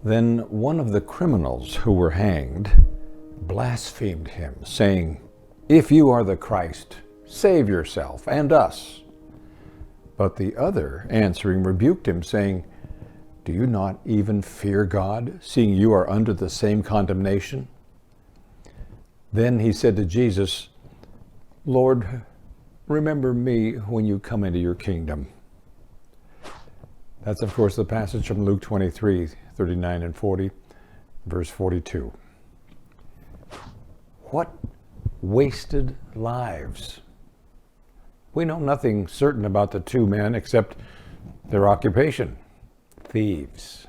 Then one of the criminals who were hanged blasphemed him, saying, "If you are the Christ, save yourself and us." But the other, answering, rebuked him, saying, "Do you not even fear God, seeing you are under the same condemnation?" Then he said to Jesus, "Lord, remember me when you come into your kingdom." That's, of course, the passage from Luke 23, 39 and 40, verse 42. What wasted lives! We know nothing certain about the two men except their occupation, thieves.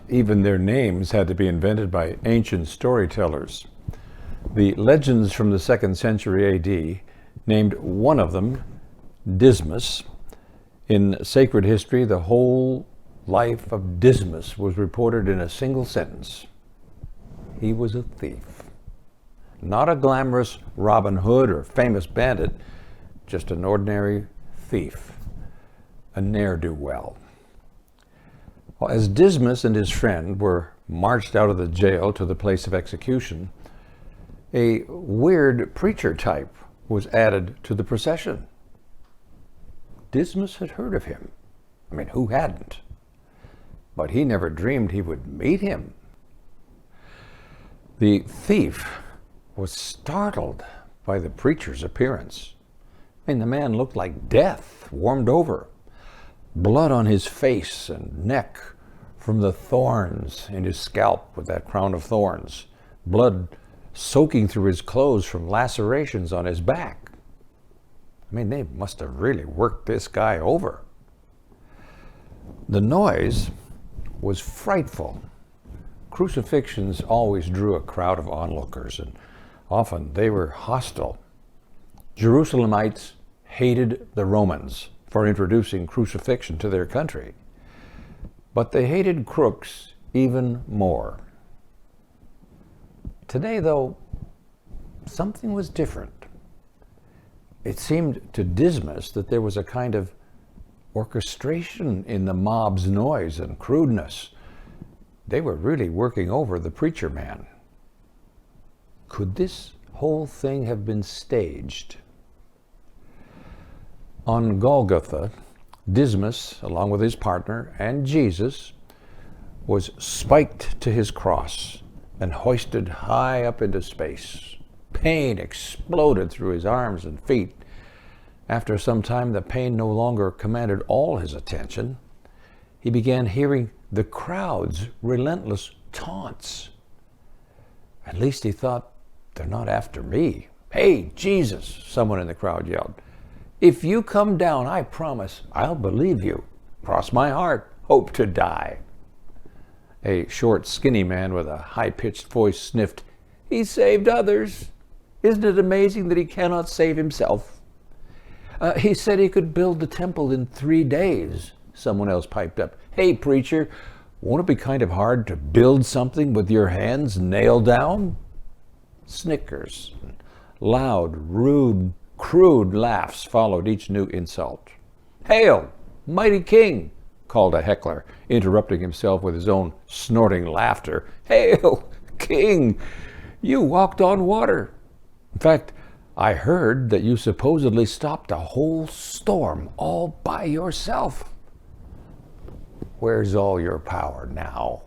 Even their names had to be invented by ancient storytellers. The legends from the 2nd century AD named one of them Dismas. In sacred history, the whole life of Dismas was reported in a single sentence. He was a thief. Not a glamorous Robin Hood or famous bandit, just an ordinary thief, a ne'er-do-well. Well, as Dismas and his friend were marched out of the jail to the place of execution, a weird preacher type was added to the procession. Dismas had heard of him. I mean, who hadn't? But he never dreamed he would meet him. The thief was startled by the preacher's appearance. I mean, the man looked like death, warmed over. Blood on his face and neck from the thorns in his scalp with that crown of thorns. Blood soaking through his clothes from lacerations on his back. I mean, they must have really worked this guy over. The noise was frightful. Crucifixions always drew a crowd of onlookers, and often they were hostile. Jerusalemites hated the Romans for introducing crucifixion to their country, but they hated crooks even more. Today, though, something was different. It seemed to Dismas that there was a kind of orchestration in the mob's noise and crudeness. They were really working over the preacher man. Could this whole thing have been staged? On Golgotha, Dismas, along with his partner and Jesus, was spiked to his cross and hoisted high up into space. Pain exploded through his arms and feet. After some time, the pain no longer commanded all his attention. He began hearing the crowd's relentless taunts. At least he thought, "They're not after me." "Hey, Jesus," someone in the crowd yelled. "If you come down, I promise I'll believe you. Cross my heart, hope to die." A short, skinny man with a high-pitched voice sniffed, "He saved others. Isn't it amazing that he cannot save himself?" He said he could build the temple in 3 days, someone else piped up. "Hey, preacher, won't it be kind of hard to build something with your hands nailed down?" Snickers, loud, rude, crude laughs followed each new insult. "Hail, mighty king," called a heckler, interrupting himself with his own snorting laughter. "Hail, king, you walked on water. In fact, I heard that you supposedly stopped a whole storm all by yourself. Where's all your power now?"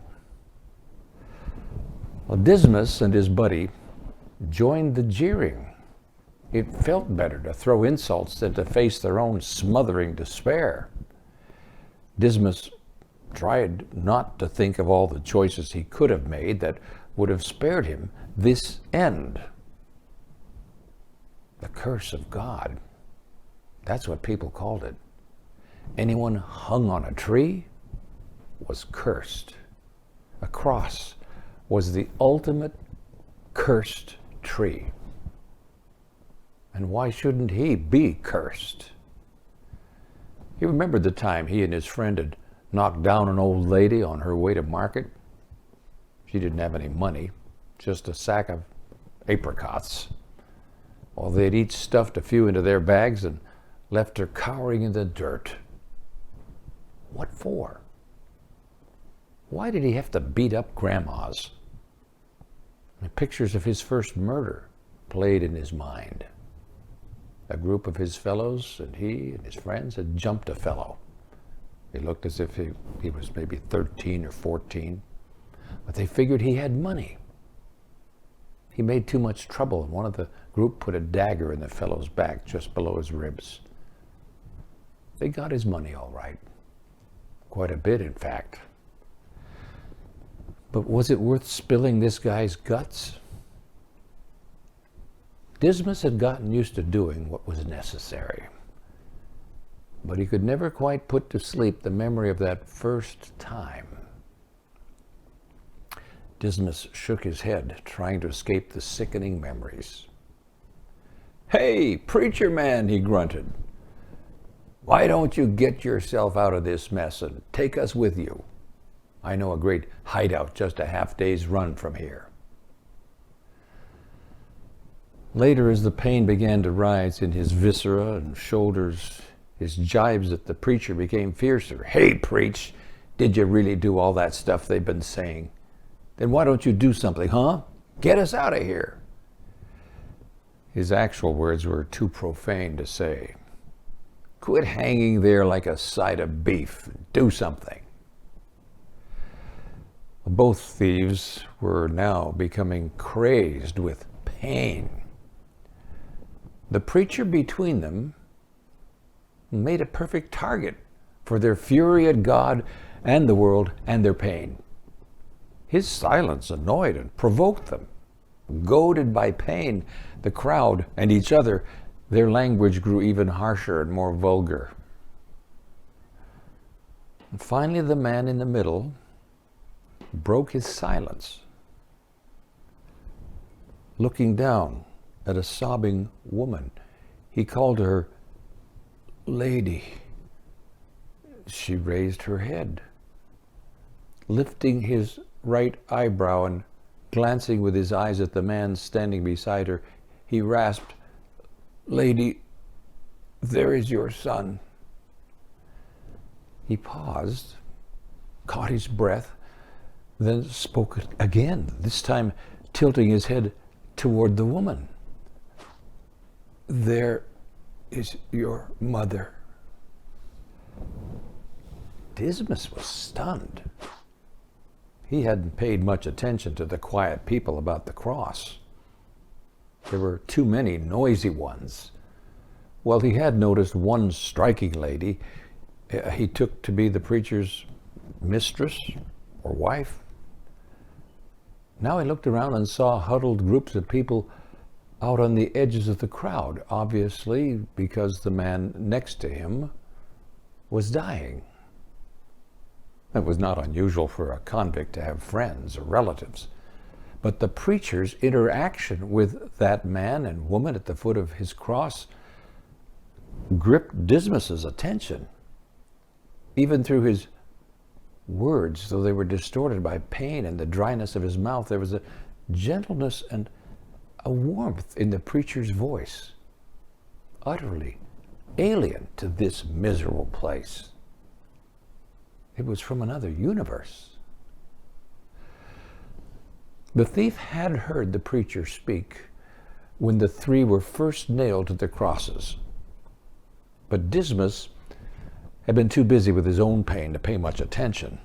Well, Dismas and his buddy joined the jeering. It felt better to throw insults than to face their own smothering despair. Dismas tried not to think of all the choices he could have made that would have spared him this end. The curse of God. That's what people called it. Anyone hung on a tree was cursed. A cross was the ultimate cursed tree. And why shouldn't he be cursed? He remembered the time he and his friend had knocked down an old lady on her way to market. She didn't have any money, just a sack of apricots. Well, they'd each stuffed a few into their bags and left her cowering in the dirt. What for? Why did he have to beat up grandmas? And pictures of his first murder played in his mind. A group of his fellows and he and his friends had jumped a fellow. He looked as if he was maybe 13 or 14, but they figured he had money. He made too much trouble, and one of the group put a dagger in the fellow's back just below his ribs. They got his money all right. Quite a bit, in fact. But was it worth spilling this guy's guts? Dismas had gotten used to doing what was necessary, but he could never quite put to sleep the memory of that first time. Dismas shook his head, trying to escape the sickening memories. "Hey, preacher man," he grunted. "Why don't you get yourself out of this mess and take us with you? I know a great hideout just a half-day's run from here." Later, as the pain began to rise in his viscera and shoulders, his jibes at the preacher became fiercer. "Hey, preach, did you really do all that stuff they've been saying? Then why don't you do something, huh? Get us out of here." His actual words were too profane to say. "Quit hanging there like a side of beef. Do something." Both thieves were now becoming crazed with pain. The preacher between them made a perfect target for their fury at God and the world and their pain. His silence annoyed and provoked them. Goaded by pain, the crowd and each other, their language grew even harsher and more vulgar. And finally, the man in the middle broke his silence. Looking down at a sobbing woman, he called to her, "Lady." She raised her head. Lifting his right eyebrow and glancing with his eyes at the man standing beside her, he rasped, "Lady, there is your son." He paused, caught his breath, then spoke again, this time tilting his head toward the woman. "There is your mother." Dismas was stunned. He hadn't paid much attention to the quiet people about the cross. There were too many noisy ones. Well, he had noticed one striking lady he took to be the preacher's mistress or wife. Now he looked around and saw huddled groups of people out on the edges of the crowd, obviously because the man next to him was dying. It was not unusual for a convict to have friends or relatives, but the preacher's interaction with that man and woman at the foot of his cross gripped Dismas's attention. Even through his words, though they were distorted by pain and the dryness of his mouth, there was a gentleness and a warmth in the preacher's voice, utterly alien to this miserable place. It was from another universe. The thief had heard the preacher speak when the three were first nailed to the crosses. But Dismas had been too busy with his own pain to pay much attention.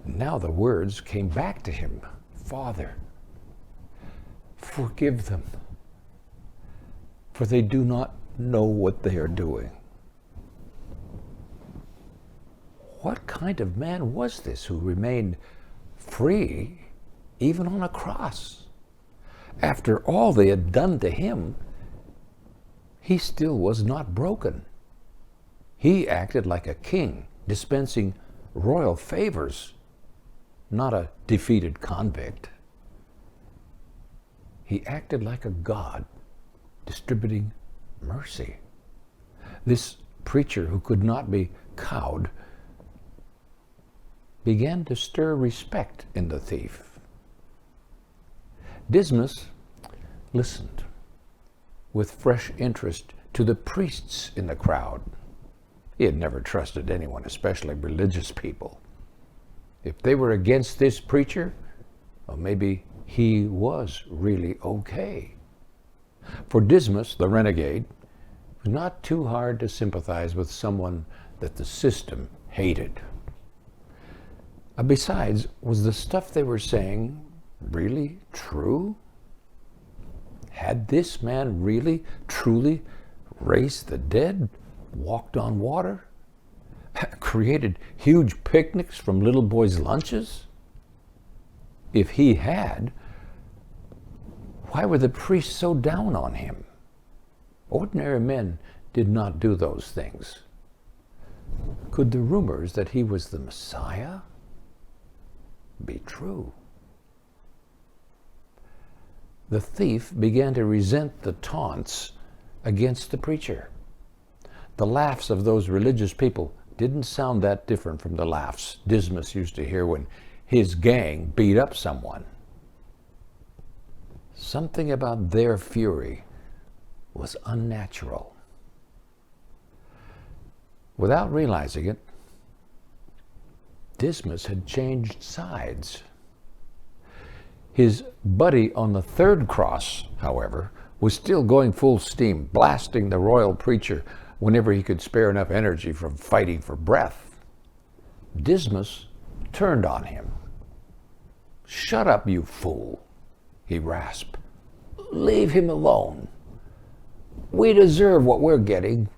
Now the words came back to him. "Father, forgive them, for they do not know what they are doing." What kind of man was this who remained free even on a cross? After all they had done to him, he still was not broken. He acted like a king, dispensing royal favors, not a defeated convict. He acted like a god, distributing mercy. This preacher who could not be cowed began to stir respect in the thief. Dismas listened with fresh interest to the priests in the crowd. He had never trusted anyone, especially religious people. If they were against this preacher, well, maybe he was really okay. For Dismas, the renegade, it was not too hard to sympathize with someone that the system hated. Besides, was the stuff they were saying really true? Had this man really, truly raised the dead, walked on water, created huge picnics from little boys' lunches? If he had, why were the priests so down on him? Ordinary men did not do those things. Could the rumors that he was the Messiah be true? The thief began to resent the taunts against the preacher. The laughs of those religious people didn't sound that different from the laughs Dismas used to hear when his gang beat up someone. Something about their fury was unnatural. Without realizing it, Dismas had changed sides. His buddy on the third cross, however, was still going full steam, blasting the royal preacher whenever he could spare enough energy from fighting for breath. Dismas turned on him. "Shut up, you fool," he rasped. "Leave him alone. We deserve what we're getting,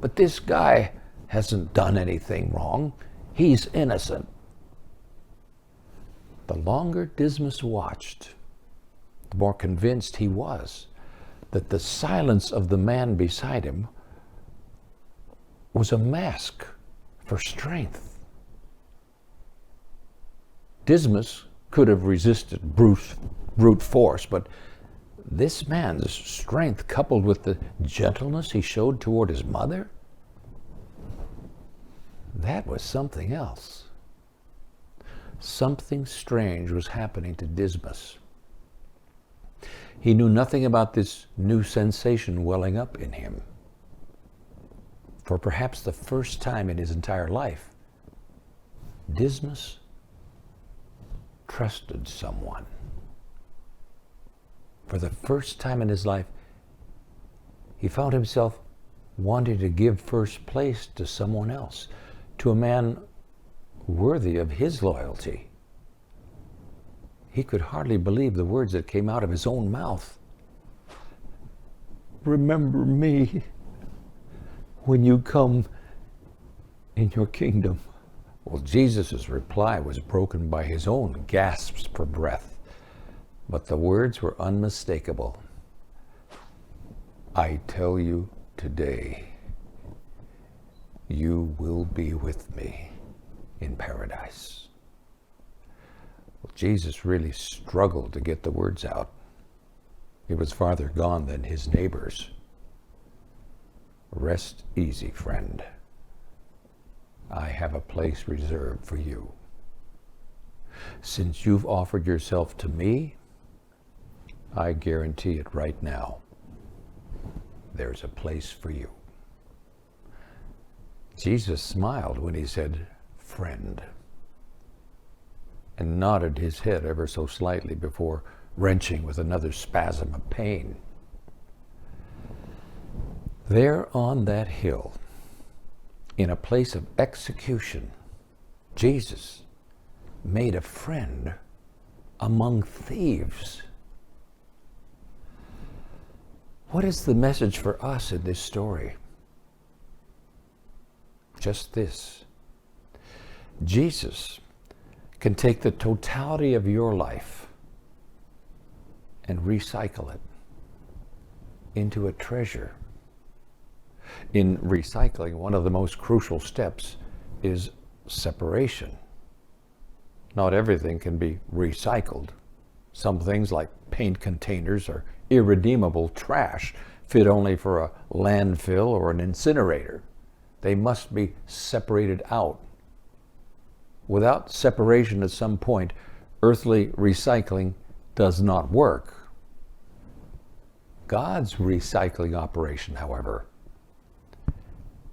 but this guy hasn't done anything wrong. He's innocent." The longer Dismas watched, the more convinced he was that the silence of the man beside him was a mask for strength. Dismas could have resisted brute force, but this man's strength, coupled with the gentleness he showed toward his mother, that was something else. Something strange was happening to Dismas. He knew nothing about this new sensation welling up in him. For perhaps the first time in his entire life, Dismas trusted someone. For the first time in his life, he found himself wanting to give first place to someone else, to a man worthy of his loyalty. He could hardly believe the words that came out of his own mouth. "Remember me when you come in your kingdom." Well, Jesus' reply was broken by his own gasps for breath, but the words were unmistakable. "I tell you today, you will be with me in paradise." Well, Jesus really struggled to get the words out. He was farther gone than his neighbors. "Rest easy, friend. I have a place reserved for you. Since you've offered yourself to me, I guarantee it right now. There's a place for you." Jesus smiled when he said, "Friend," and nodded his head ever so slightly before wrenching with another spasm of pain. There on that hill, in a place of execution, Jesus made a friend among thieves. What is the message for us in this story? Just this: Jesus can take the totality of your life and recycle it into a treasure. In recycling, one of the most crucial steps is separation. Not everything can be recycled. Some things, like paint containers or irredeemable trash, fit only for a landfill or an incinerator. They must be separated out. Without separation at some point, earthly recycling does not work. God's recycling operation, however,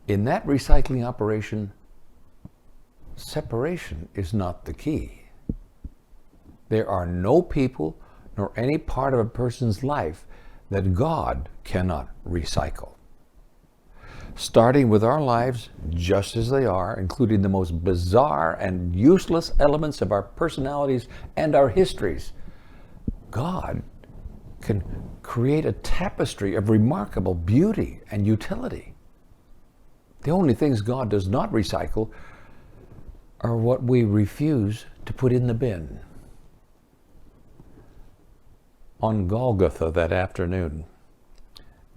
in that recycling operation, separation is not the key. There are no people nor any part of a person's life that God cannot recycle. Starting with our lives just as they are, including the most bizarre and useless elements of our personalities and our histories, God can create a tapestry of remarkable beauty and utility. The only things God does not recycle are what we refuse to put in the bin. On Golgotha that afternoon,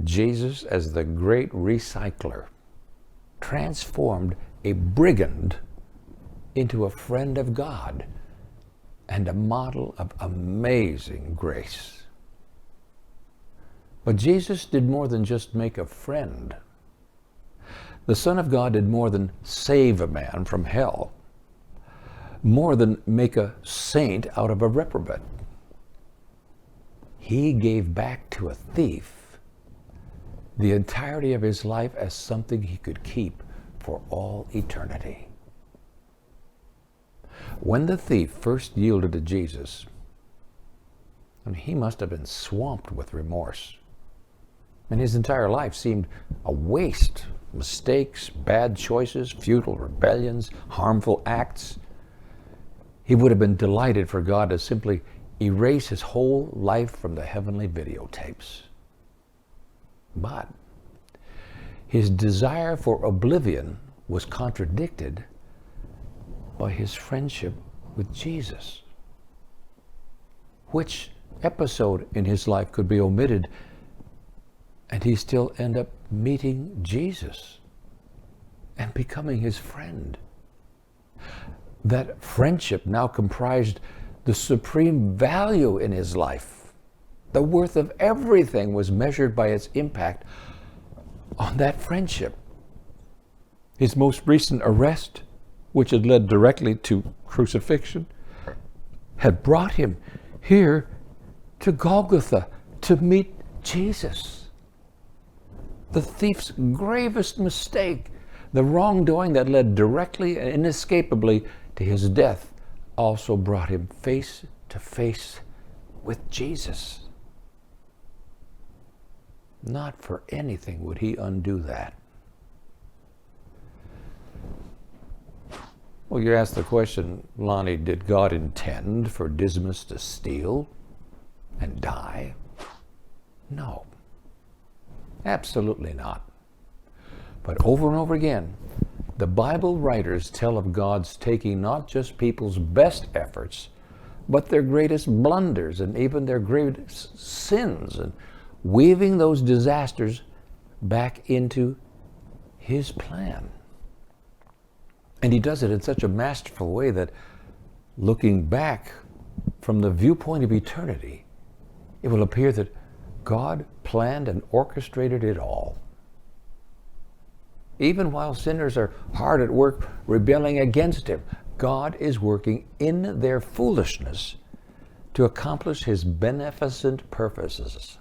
Jesus, as the great recycler, transformed a brigand into a friend of God and a model of amazing grace. But Jesus did more than just make a friend. The Son of God did more than save a man from hell, more than make a saint out of a reprobate. He gave back to a thief the entirety of his life as something he could keep for all eternity. When the thief first yielded to Jesus, he must have been swamped with remorse. And his entire life seemed a waste. Mistakes, bad choices, futile rebellions, harmful acts. He would have been delighted for God to simply erase his whole life from the heavenly videotapes. But his desire for oblivion was contradicted by his friendship with Jesus. Which episode in his life could be omitted and he still end up meeting Jesus and becoming his friend? That friendship now comprised the supreme value in his life. The worth of everything was measured by its impact on that friendship. His most recent arrest, which had led directly to crucifixion, had brought him here to Golgotha to meet Jesus. The thief's gravest mistake, the wrongdoing that led directly and inescapably to his death, also brought him face to face with Jesus. Not for anything would he undo that. Well, you ask the question, Lonnie, did God intend for Dismas to steal and die? No, absolutely not. But over and over again, the Bible writers tell of God's taking not just people's best efforts, but their greatest blunders and even their greatest sins, and weaving those disasters back into his plan. And he does it in such a masterful way that, looking back from the viewpoint of eternity, it will appear that God planned and orchestrated it all. Even while sinners are hard at work rebelling against him, God is working in their foolishness to accomplish his beneficent purposes.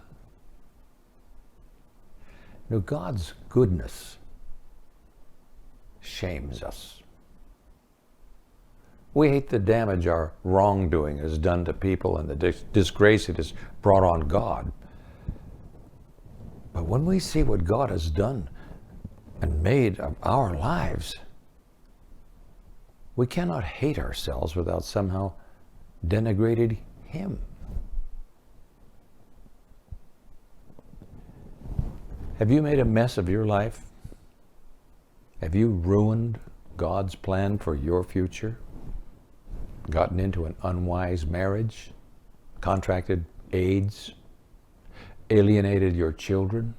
Now, God's goodness shames us. We hate the damage our wrongdoing has done to people and the disgrace it has brought on God. But when we see what God has done and made of our lives, we cannot hate ourselves without somehow denigrating him. Have you made a mess of your life? Have you ruined God's plan for your future? Gotten into an unwise marriage? Contracted AIDS? Alienated your children?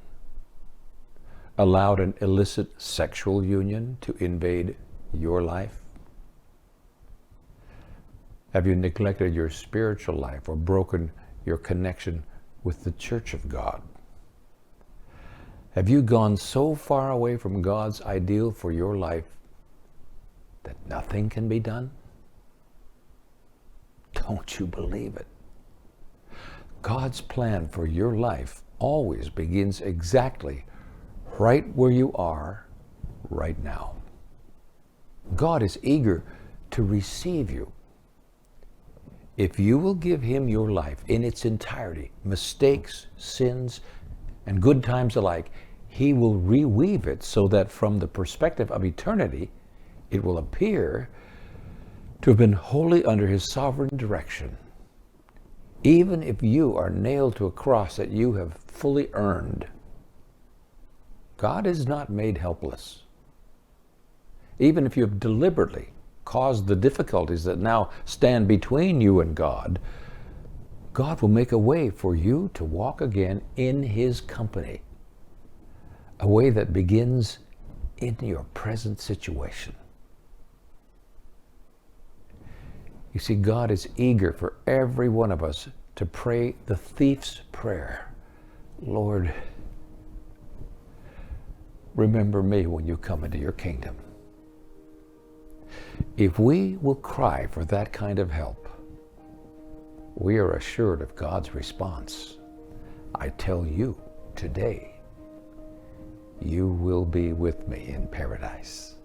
Allowed an illicit sexual union to invade your life? Have you neglected your spiritual life or broken your connection with the Church of God? Have you gone so far away from God's ideal for your life that nothing can be done? Don't you believe it? God's plan for your life always begins exactly right where you are right now. God is eager to receive you. If you will give him your life in its entirety, mistakes, sins, and good times alike, he will reweave it so that from the perspective of eternity, it will appear to have been wholly under his sovereign direction. Even if you are nailed to a cross that you have fully earned, God is not made helpless. Even if you have deliberately caused the difficulties that now stand between you and God, God will make a way for you to walk again in his company. A way that begins in your present situation. You see, God is eager for every one of us to pray the thief's prayer. Lord, remember me when you come into your kingdom. If we will cry for that kind of help, we are assured of God's response. I tell you today, you will be with me in paradise.